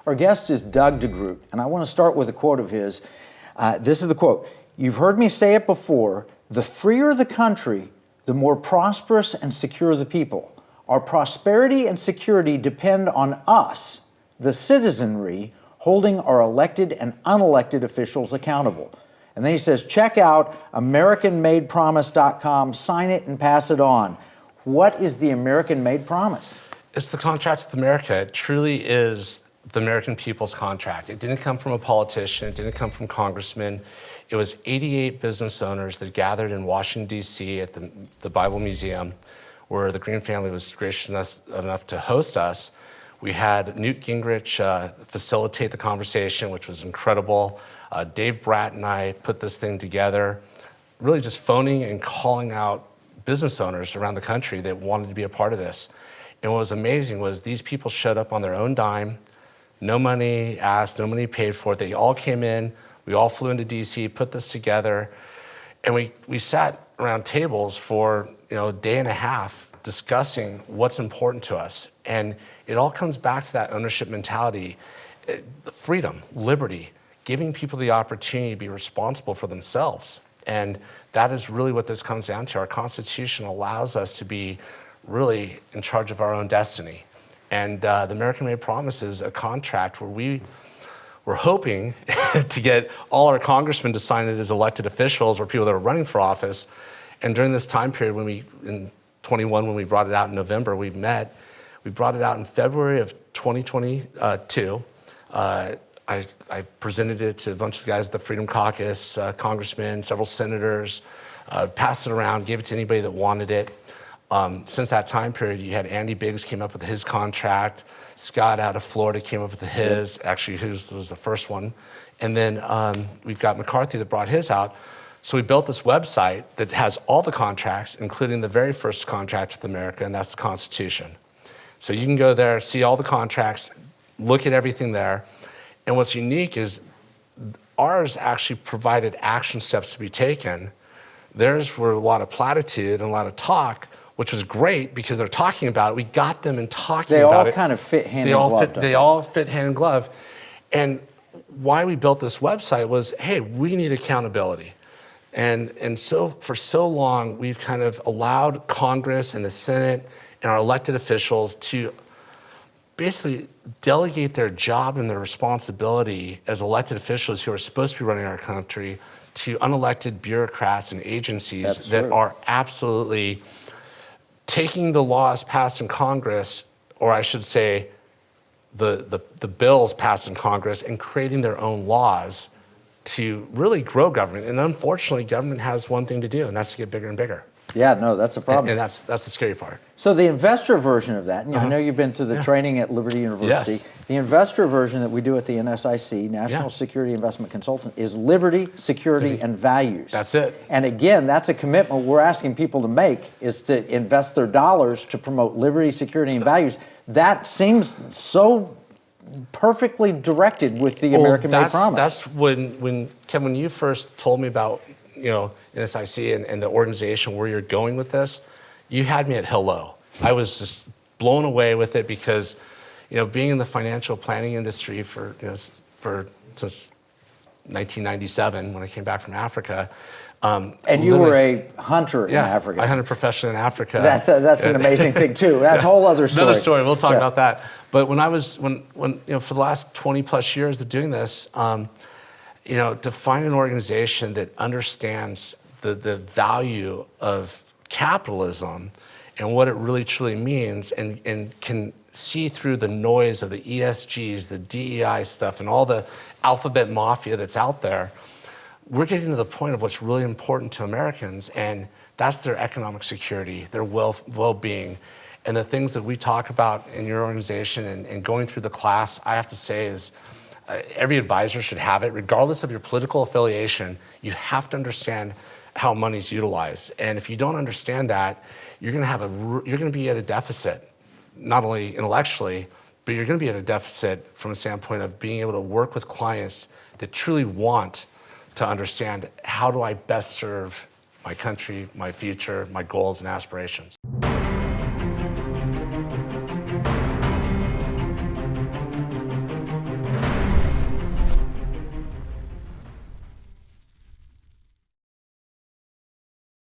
Our guest is Doug DeGroot, and I want to start with a quote of his. This is the quote. "You've heard me say it before, the freer the country, the more prosperous and secure the people. Our prosperity and security depend on us, the citizenry, holding our elected and unelected officials accountable." And then he says, check out AmericanMadePromise.com, sign it and pass it on. What is the American Made Promise? It's the contract with America. It truly is the American people's contract. It didn't come from a politician. It didn't come from congressmen. It was 88 business owners that gathered in Washington, D.C. at the Bible Museum, where the Green family was gracious enough to host us. We had Newt Gingrich facilitate the conversation, which was incredible. Dave Bratt and I put this thing together, really just phoning and calling out business owners around the country that wanted to be a part of this. And what was amazing was these people showed up on their own dime, no money asked, no money paid for it. They all came in, we all flew into DC, put this together, and we sat around tables for a day and a half discussing what's important to us. And it all comes back to that ownership mentality, freedom, liberty, giving people the opportunity to be responsible for themselves. And that is really what this comes down to. Our Constitution allows us to be really in charge of our own destiny. And the American Made Promise is a contract where we're hoping to get all our congressmen to sign it as elected officials or people that are running for office. And during this time period, in 21, when we brought it out in November, we brought it out in February of 2022. I presented it to a bunch of the guys at the Freedom Caucus, congressmen, several senators, passed it around, gave it to anybody that wanted it. Since that time period, you had Andy Biggs came up with his contract, Scott out of Florida came up with his, actually his was the first one, and then we've got McCarthy that brought his out. So we built this website that has all the contracts, including the very first contract with America, and that's the Constitution. So you can go there, see all the contracts, look at everything there, and what's unique is ours actually provided action steps to be taken. Theirs were a lot of platitude and a lot of talk, which was great because they're talking about it. We got them in talking about it. They all kind of fit hand in glove. They all fit hand in glove. And why we built this website was, hey, we need accountability. And so for so long, we've kind of allowed Congress and the Senate and our elected officials to basically delegate their job and their responsibility as elected officials who are supposed to be running our country to unelected bureaucrats and agencies that are absolutely taking the laws passed in Congress, or I should say the bills passed in Congress, and creating their own laws to really grow government. And unfortunately, government has one thing to do, and that's to get bigger and bigger. Yeah, no, that's a problem. And that's the scary part. So the investor version of that, and I know you've been to the training at Liberty University. Yes. The investor version that we do at the NSIC, National Security Investment Consultant, is liberty, security, and values. That's it. And again, that's a commitment we're asking people to make, is to invest their dollars to promote liberty, security, and values. That seems so perfectly directed with the American Made Promise. That's when Kevin, when you first told me about NSIC and the organization, where you're going with this, you had me at hello. I was just blown away with it because, being in the financial planning industry since 1997 when I came back from Africa. And you were a hunter in Africa. I hunted professionally in Africa. That's an amazing thing too. That's a whole other story. Another story. We'll talk about that. But when for the last 20 plus years of doing this, to find an organization that understands the value of capitalism and what it really truly means, and can see through the noise of the ESGs, the DEI stuff, and all the alphabet mafia that's out there, we're getting to the point of what's really important to Americans, and that's their economic security, their well-being. And the things that we talk about in your organization and going through the class, I have to say is, every advisor should have it, regardless of your political affiliation. You have to understand how money's utilized, and if you don't understand that, you're going to be at a deficit, not only intellectually, but you're going to be at a deficit from a standpoint of being able to work with clients that truly want to understand, how do I best serve my country, my future, my goals and aspirations.